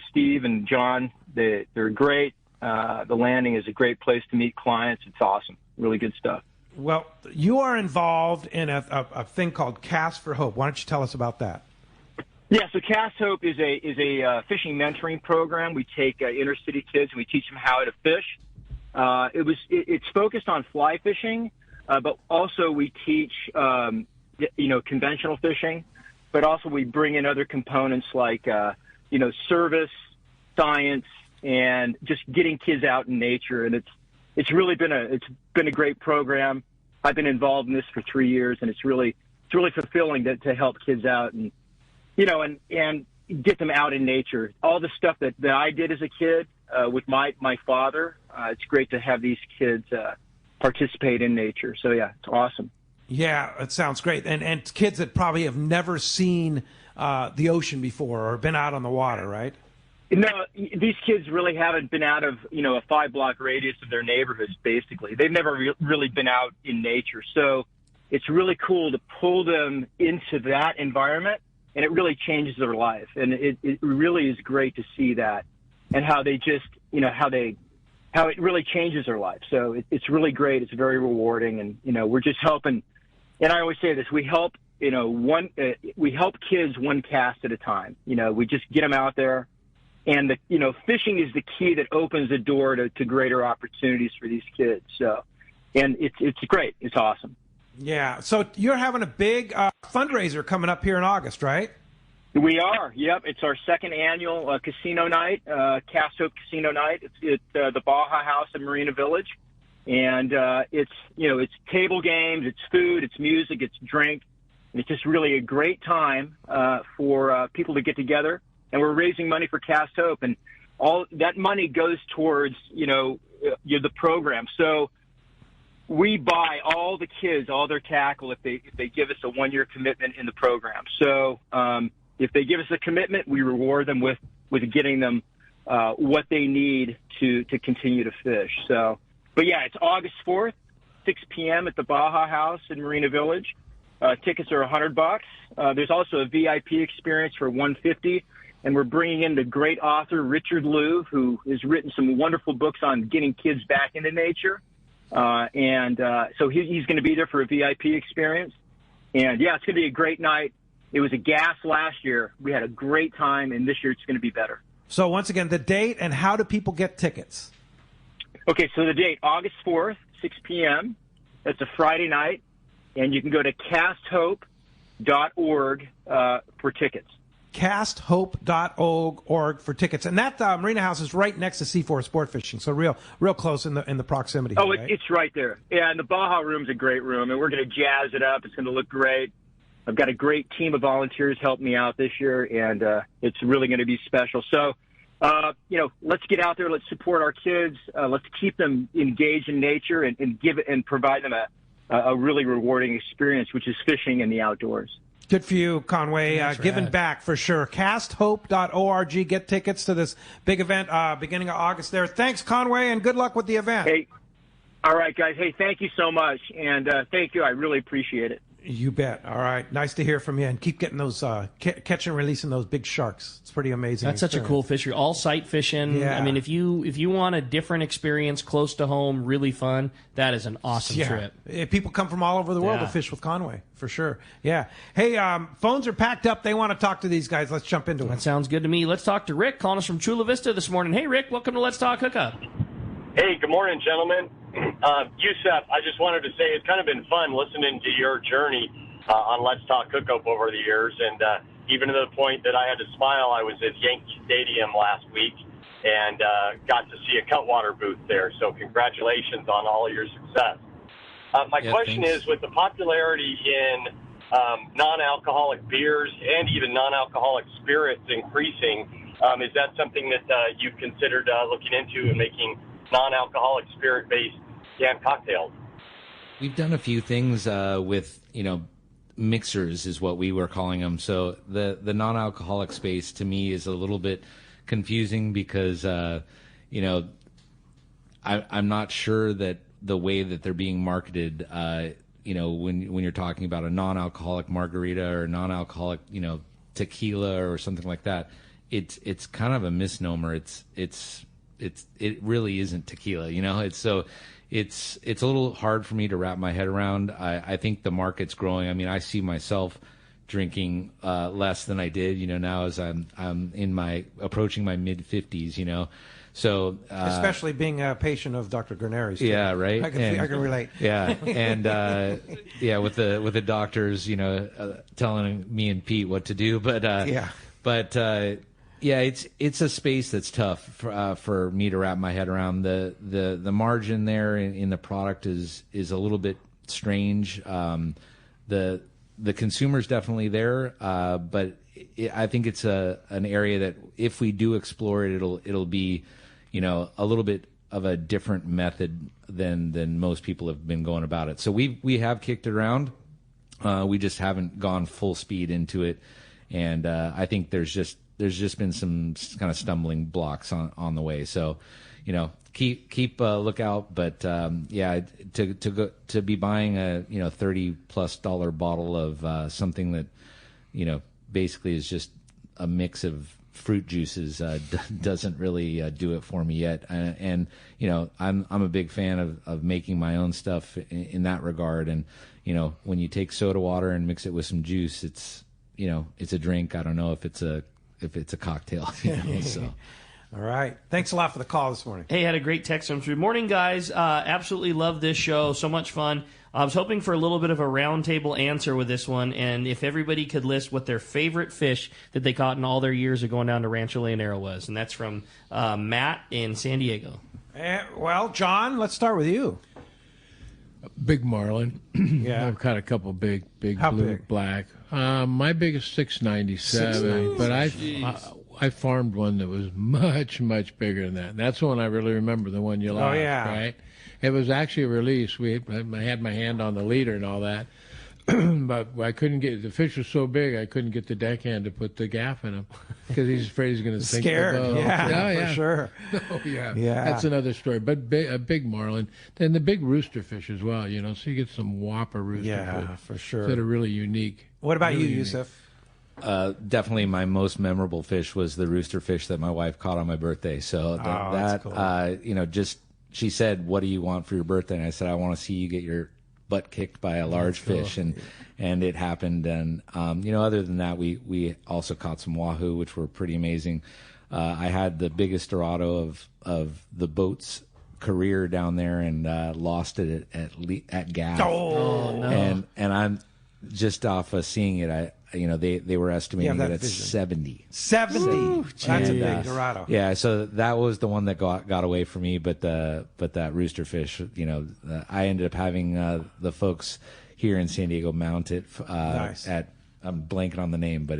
Steve and John, they're great. The landing is a great place to meet clients. It's awesome. Really good stuff. Well, you are involved in a thing called Cast for Hope. Why don't you tell us about that? Yeah, so Cast Hope is a fishing mentoring program. We take inner city kids and we teach them how to fish. It's focused on fly fishing, but also we teach conventional fishing, but also we bring in other components like, service, science, and just getting kids out in nature. And it's really been a great program. I've been involved in this for 3 years, and it's really fulfilling to help kids out and get them out in nature. All the stuff that I did as a kid with my father, it's great to have these kids participate in nature. So yeah, it's awesome. Yeah, it sounds great. And kids that probably have never seen the ocean before or been out on the water, right? No, these kids really haven't been out of, a 5-block radius of their neighborhoods, basically. They've never really been out in nature. So it's really cool to pull them into that environment and it really changes their life. And it really is great to see that, and how they just, how it really changes their life. So it's really great. It's very rewarding, and we're just helping. And I always say this: we help we help kids one cast at a time. We just get them out there, and fishing is the key that opens the door to greater opportunities for these kids. So, and it's great. It's awesome. Yeah. So you're having a big fundraiser coming up here in August, right? We are. Yep. It's our second annual casino night, Cast Hope Casino Night. It's at the Baja House in Marina Village, and it's table games, it's food, it's music, it's drink. And it's just really a great time for people to get together. And we're raising money for Cast Hope, and all that money goes towards the program. So we buy all the kids all their tackle if they give us a 1-year commitment in the program. So if they give us a commitment, we reward them with getting them what they need to continue to fish. So, but yeah, it's August 4th, 6 p.m. at the Baja House in Marina Village. Tickets are $100. There's also a VIP experience for $150, and we're bringing in the great author Richard Louv, who has written some wonderful books on getting kids back into nature. So he's going to be there for a VIP experience. And yeah, it's going to be a great night. It was a gas last year. We had a great time, and this year it's going to be better. So once again, the date and how do people get tickets? Okay, so the date, August 4th, 6 p.m. That's a Friday night. And you can go to casthope.org for tickets. Casthope.org for tickets. And that Marina House is right next to C4 Sport Fishing, so real close in the proximity. Oh, right? It's right there. Yeah, and the Baja Room's a great room, and we're going to jazz it up. It's going to look great. I've got a great team of volunteers helping me out this year, and it's really going to be special. So, let's get out there. Let's support our kids. Let's keep them engaged in nature and give it and provide them a really rewarding experience, which is fishing in the outdoors. Good for you, Conway. Giving rad. back for sure. Casthope.org. Get tickets to this big event beginning of August there. Thanks, Conway, and good luck with the event. Hey, all right, guys. Hey, thank you so much, and thank you. I really appreciate it. You bet. All right. Nice to hear from you, and keep getting those catching and releasing those big sharks. It's pretty amazing. That's such a cool fishery. All sight fishing. Yeah. I mean, if you want a different experience, close to home, really fun, that is an awesome trip. People come from all over the world to fish with Conway, for sure. Yeah. Hey, phones are packed up. They want to talk to these guys. Let's jump into it. That sounds good to me. Let's talk to Rick, calling us from Chula Vista this morning. Hey, Rick, welcome to Let's Talk Hookup. Hey, good morning, gentlemen. Yuseff, I just wanted to say it's kind of been fun listening to your journey on Let's Talk Hookup over the years, and even to the point that I had to smile. I was at Yankee Stadium last week and got to see a Cutwater booth there, so congratulations on all of your success. My question is, with the popularity in non-alcoholic beers and even non-alcoholic spirits increasing, is that something that you've considered looking into and making non-alcoholic spirit-based canned cocktails? We've done a few things with, mixers is what we were calling them. So the non-alcoholic space to me is a little bit confusing because, I'm not sure that the way that they're being marketed, when you're talking about a non-alcoholic margarita or non-alcoholic, tequila or something like that, it's kind of a misnomer. It really isn't tequila, It's a little hard for me to wrap my head around. I think the market's growing. I mean, I see myself drinking less than I did, now as I'm approaching my mid-50s, So especially being a patient of Dr. Gurneri's. Yeah, right. I can relate. Yeah, and with the doctors, telling me and Pete what to do, yeah, it's a space that's tough for me to wrap my head around. The margin there in the product is a little bit strange. The consumer's definitely there, but I think it's an area that if we do explore it, it'll be a little bit of a different method than most people have been going about it. So we have kicked it around. We just haven't gone full speed into it, and I think there's just been some kind of stumbling blocks on the way. So, keep a lookout. But to be buying a $30+ bottle of something that basically is just a mix of fruit juices doesn't really do it for me yet. And I'm a big fan of making my own stuff in that regard. And when you take soda water and mix it with some juice, it's a drink. I don't know if it's a cocktail. So. All right. Thanks a lot for the call this morning. Hey, had a great text come through. Morning, guys. Absolutely love this show. So much fun. I was hoping for a little bit of a roundtable answer with this one, and if everybody could list what their favorite fish that they caught in all their years of going down to Rancho Leonero was. And that's from Matt in San Diego. Well, John, let's start with you. Big marlin. Yeah. I've caught a couple big How blue, big? black. My biggest 697, but I farmed one that was much, much bigger than that. And that's the one I really remember, the one you lost, right? It was actually a release. I had my hand on the leader and all that, but I couldn't get, the fish was so big I couldn't get the deckhand to put the gaff in him because he's afraid he's going to sink the boat. For sure. Oh, yeah. That's another story. But a big marlin. And the big rooster fish as well, so you get some whopper rooster fish. For sure. That are really unique. What about really you, unique. Yuseff? Definitely my most memorable fish was the rooster fish that my wife caught on my birthday. So that's cool. She said, "What do you want for your birthday?" And I said, "I want to see you get your butt kicked by a large fish," and it happened. And other than that, we also caught some wahoo, which were pretty amazing. I had the biggest dorado of the boat's career down there, and lost it at gaff. Oh no! And I'm just off of seeing it. They were estimating it at vision. 70. 70. That's a big dorado. Yeah, so that was the one that got away from me. But that rooster fish, I ended up having the folks here in San Diego mount it at. I'm blanking on the name, but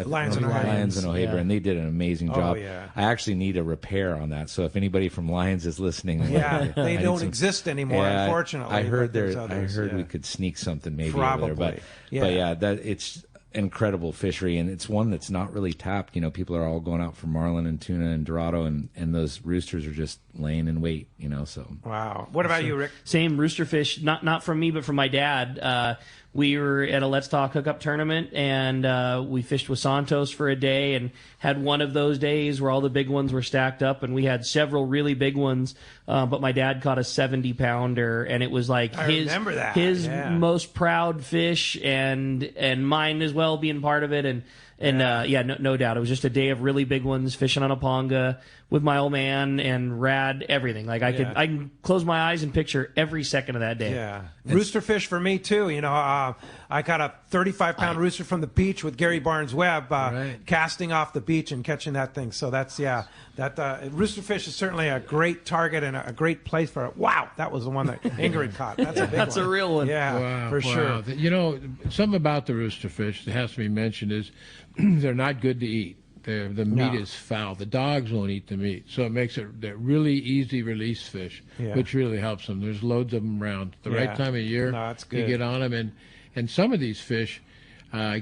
Lions and O'Haver, and they did an amazing job. Yeah. I actually need a repair on that. So if anybody from Lions is listening, they don't exist anymore, unfortunately. I heard we could sneak something maybe Probably. over there, but it's incredible fishery, and it's one that's not really tapped. People are all going out for marlin and tuna and dorado, and those roosters are just laying in wait. So wow. What about you, Rick? Same rooster fish, not from me, but from my dad. We were at a Let's Talk Hookup tournament, and we fished with Santos for a day and had one of those days where all the big ones were stacked up, and we had several really big ones, but my dad caught a 70-pounder, and it was like his most proud fish, and mine as well being part of it, no doubt. It was just a day of really big ones, fishing on a ponga with my old man, and rad everything. Like I can close my eyes and picture every second of that day. Yeah. Rooster fish for me too. I caught a 35-pound rooster from the beach with Gary Barnes Webb, casting off the beach and catching that thing. So that's rooster fish is certainly a great target and a great place for it. Wow, that was the one that Ingrid caught. That's a big one. That's a real one. Yeah, for sure. Something about the rooster fish that has to be mentioned is they're not good to eat. The meat is foul. The dogs won't eat the meat, so it makes it they're really easy release fish, which really helps them. There's loads of them around. The right time of year, you get on them, and some of these fish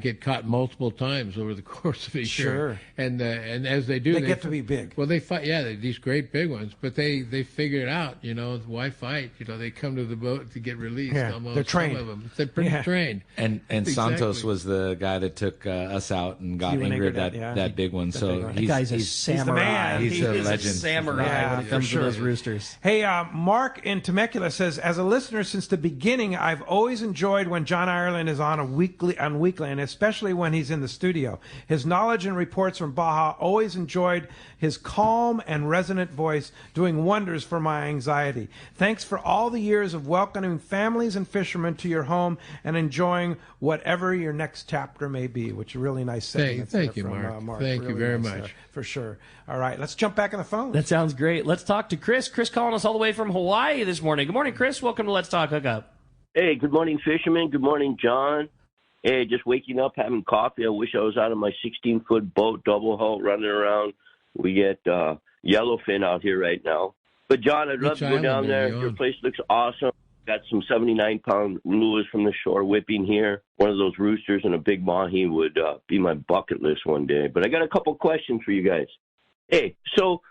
get caught multiple times over the course of a year. Sure. And as they do, they get to be big. Well, they fight. Yeah, these great big ones, but they figure it out. Why fight? They come to the boat to get released. Yeah, almost. they're trained. Some of them. They're pretty trained. And Santos was the guy that took us out and got Ingrid that big one. That guy's a samurai. He's a legend. A samurai when it comes to those roosters. Hey, Mark in Temecula says, as a listener since the beginning, I've always enjoyed when John Ireland is on weekly, and especially when he's in the studio. His knowledge and reports from Baja, always enjoyed his calm and resonant voice, doing wonders for my anxiety. Thanks for all the years of welcoming families and fishermen to your home and enjoying whatever your next chapter may be, which is a really nice sentiment. Thank you, from, Mark. Thank you very much. For sure. All right, let's jump back on the phone. That sounds great. Let's talk to Chris. Chris calling us all the way from Hawaii this morning. Good morning, Chris. Welcome to Let's Talk Hookup. Hey, good morning, fishermen. Good morning, John. Hey, just waking up, having coffee. I wish I was out of my 16-foot boat, double hull, running around. We get yellowfin out here right now. But, John, I'd love to go down there. Your place looks awesome. Got some 79-pound lures from the shore whipping here. One of those roosters and a big mahi would be my bucket list one day. But I got a couple questions for you guys. Hey, so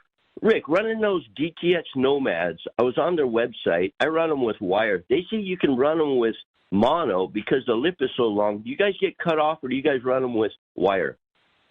Rick, running those DTX Nomads, I was on their website. I run them with wire. They say you can run them with mono because the lip is so long. Do you guys get cut off, or do you guys run them with wire?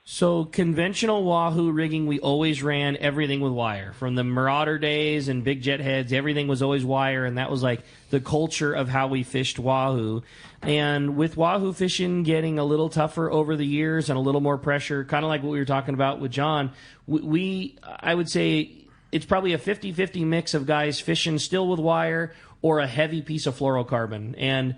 So conventional Wahoo rigging, we always ran everything with wire. From the Marauder days and big jet heads, everything was always wire, and that was like the culture of how we fished Wahoo. And with Wahoo fishing getting a little tougher over the years and a little more pressure, kind of like what we were talking about with John, I would say it's probably a 50-50 mix of guys fishing still with wire or a heavy piece of fluorocarbon. And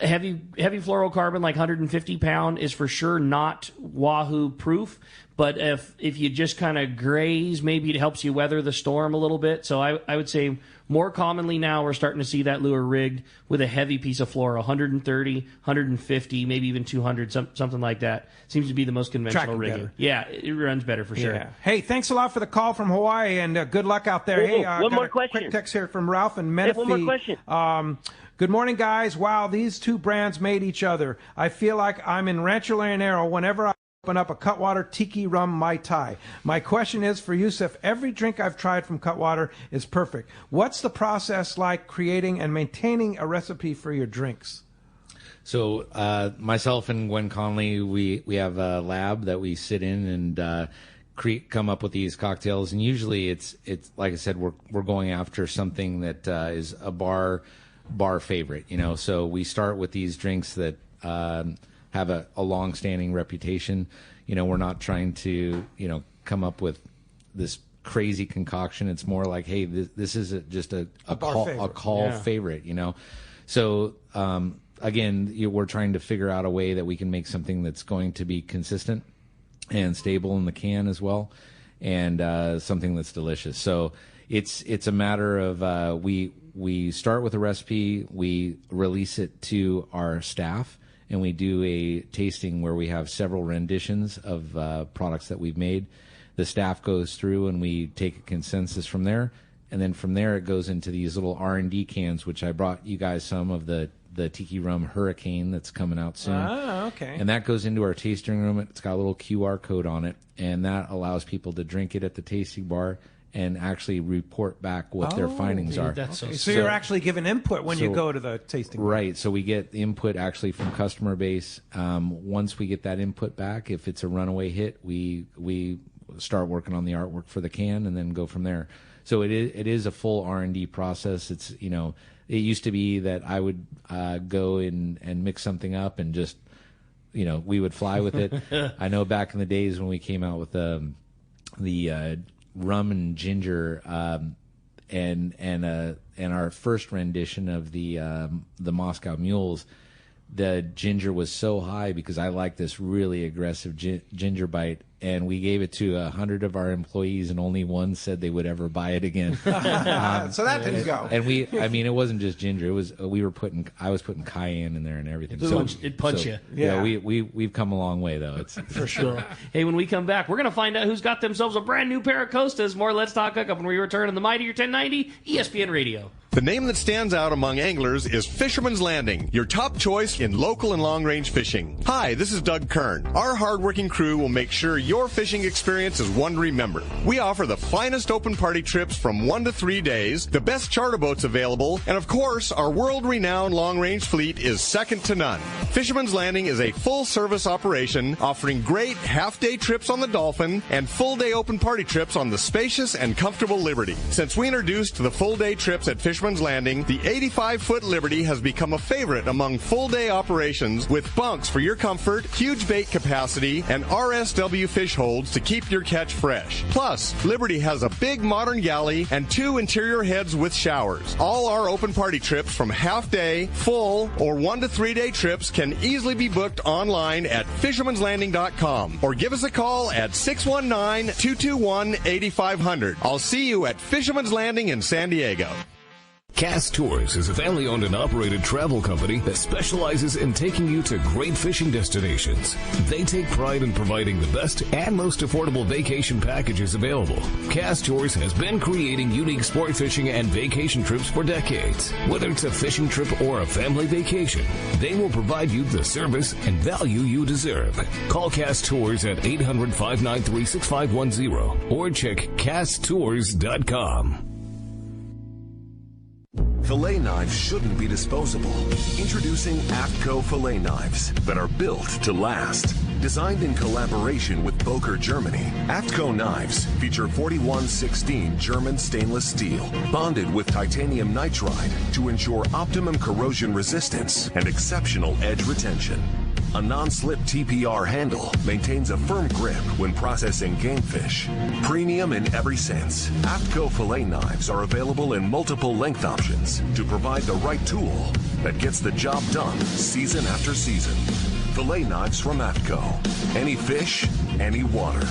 heavy fluorocarbon, like 150 pound, is for sure not Wahoo proof. But if you just kind of graze, maybe it helps you weather the storm a little bit. So I would say more commonly now we're starting to see that lure rigged with a heavy piece of fluoro, 130, 150, maybe even 200, something like that. Seems to be the most conventional Tracking rigging. better. Yeah, it runs better for sure. Yeah. Hey, thanks a lot for the call from Hawaii, and good luck out there. Hey, one more question. Quick text here from Ralph and Menifee. One more question. Good morning, guys. Wow, these two brands made each other. I feel like I'm in Rancho Leonero whenever I open up a Cutwater Tiki Rum Mai Tai. My question is for Yuseff. Every drink I've tried from Cutwater is perfect. What's the process like creating and maintaining a recipe for your drinks? So myself and Gwen Conley, we have a lab that we sit in and come up with these cocktails. And usually it's like I said, we're going after something that is a bar favorite, you know. So we start with these drinks that have a long-standing reputation. You know, we're not trying to, you know, come up with this crazy concoction. It's more like, hey, this is just a call favorite, you know. So again, we're trying to figure out a way that we can make something that's going to be consistent and stable in the can as well, and something that's delicious. So it's a matter of we start with a recipe, we release it to our staff, and we do a tasting where we have several renditions of products that we've made. The staff goes through and we take a consensus from there, and then from there it goes into these little R&D cans, which I brought you guys some of the Tiki Rum Hurricane that's coming out soon. Ah, okay. And that goes into our tasting room. It's got a little QR code on it, and that allows people to drink it at the tasting bar and actually report back what their findings are. That's so you're actually giving input when you go to the tasting room. Right. So we get the input actually from customer base. Once we get that input back, if it's a runaway hit, we start working on the artwork for the can and then go from there. So it is a full R&D process. It's, you know, it used to be that I would go and mix something up and just, you know, we would fly with it. I know back in the days when we came out with the rum and ginger and our first rendition of the Moscow Mules, the ginger was so high because I like this really aggressive ginger bite, and we gave it to 100 of our employees, and only one said they would ever buy it again. So that didn't go. And it wasn't just ginger. It was I was putting cayenne in there and everything. It'd punch you. Yeah, we've come a long way though. It's for sure. Hey, when we come back, we're going to find out who's got themselves a brand new pair of Costas. More Let's Talk Hookup when we return on the Mightier 1090 ESPN Radio. The name that stands out among anglers is Fisherman's Landing, your top choice in local and long-range fishing. Hi, this is Doug Kern. Our hardworking crew will make sure your fishing experience is one to remember. We offer the finest open party trips from 1 to 3 days, the best charter boats available, and of course, our world-renowned long-range fleet is second to none. Fisherman's Landing is a full-service operation offering great half-day trips on the Dolphin and full-day open party trips on the spacious and comfortable Liberty. Since we introduced the full-day trips at Fisherman's Landing, the 85-foot Liberty has become a favorite among full-day operations with bunks for your comfort, huge bait capacity, and RSW fish holds to keep your catch fresh. Plus, Liberty has a big modern galley and 2 interior heads with showers. All our open party trips from half-day, full, or 1 to 3 day trips can easily be booked online at fishermanslanding.com or give us a call at 619-221-8500. I'll see you at Fisherman's Landing in San Diego. Cast Tours is a family-owned and operated travel company that specializes in taking you to great fishing destinations. They take pride in providing the best and most affordable vacation packages available. Cast Tours has been creating unique sport fishing and vacation trips for decades. Whether it's a fishing trip or a family vacation, they will provide you the service and value you deserve. Call Cast Tours at 800-593-6510 or check casttours.com. Filet knives shouldn't be disposable. Introducing AFTCO filet knives that are built to last. Designed in collaboration with Boker, Germany, AFTCO knives feature 4116 German stainless steel, bonded with titanium nitride to ensure optimum corrosion resistance and exceptional edge retention. A non-slip TPR handle maintains a firm grip when processing game fish. Premium in every sense, AFTCO fillet knives are available in multiple length options to provide the right tool that gets the job done season after season. Fillet knives from AFTCO. Any fish, any water.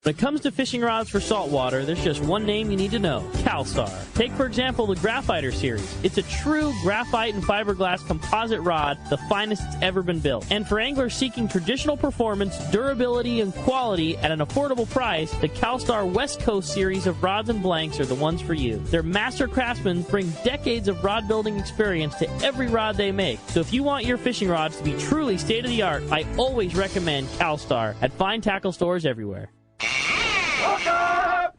When it comes to fishing rods for saltwater, there's just one name you need to know, CalStar. Take, for example, the Graphiter series. It's a true graphite and fiberglass composite rod, the finest it's ever been built. And for anglers seeking traditional performance, durability, and quality at an affordable price, the CalStar West Coast series of rods and blanks are the ones for you. Their master craftsmen bring decades of rod building experience to every rod they make. So if you want your fishing rods to be truly state-of-the-art, I always recommend CalStar at fine tackle stores everywhere.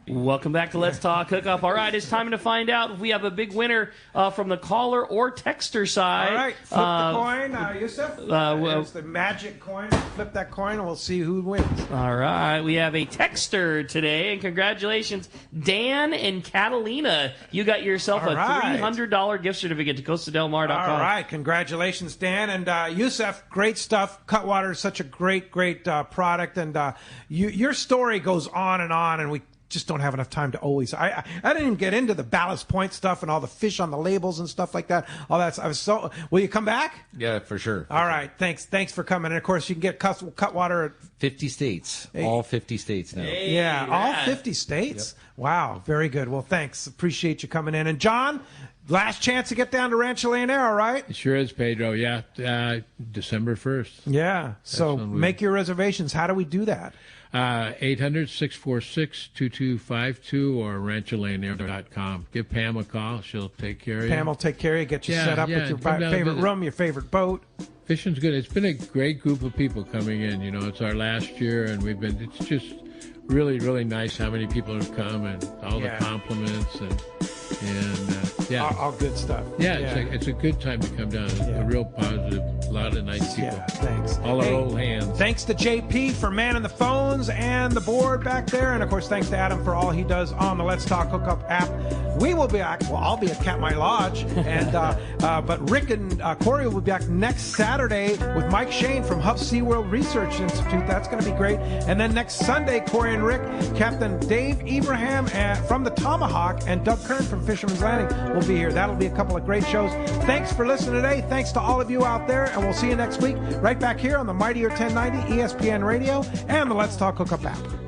Welcome back to Let's Talk Hookup. All right, it's time to find out if we have a big winner from the caller or texter side. All right, flip the coin, Yuseff. It's the magic coin. Flip that coin, and we'll see who wins. All right, we have a texter today, and congratulations, Dan and Catalina. You got yourself a $300 gift certificate to CostaDelMar.com. All right, congratulations, Dan. And Yuseff, great stuff. Cutwater is such a great product, and your story goes on, and we just don't have enough time to always. I didn't even get into the ballast point stuff and all the fish on the labels and stuff like that. All that. I was so. Will you come back? Yeah, for sure. All right. Thanks for coming. And of course, you can get Cutwater at 50 states. All 50 states now. All 50 states. Yep. Wow. Very good. Well, thanks. Appreciate you coming in. And John, last chance to get down to Rancho Leonero, right? It sure is, Pedro. Yeah, December 1st. Yeah. So make your reservations. How do we do that? 800-646-2252 or rancholeonero.com. Give Pam a call. She'll take care of you. Pam will take care of you, get you set up with your favorite room, your favorite boat. Fishing's good. It's been a great group of people coming in. You know, it's our last year, and it's just really, really nice how many people have come and all the compliments and all good stuff. Yeah, it's a good time to come down. It's a real positive, a lot of nice people. Yeah, thanks. All our old hands. Thanks to JP for manning the phones and the board back there. And, of course, thanks to Adam for all he does on the Let's Talk Hookup app. We will be back. Well, I'll be at Katmai Lodge. And but Rick and Corey will be back next Saturday with Mike Shane from Huff SeaWorld Research Institute. That's going to be great. And then next Sunday, Corey and Rick, Captain Dave Ibrahim from the Tomahawk and Doug Kern from Fisherman's Landing will be here. That'll be a couple of great shows. Thanks for listening today. Thanks to all of you out there, and we'll see you next week right back here on the Mightier 1090 ESPN Radio and the Let's Talk Hookup app.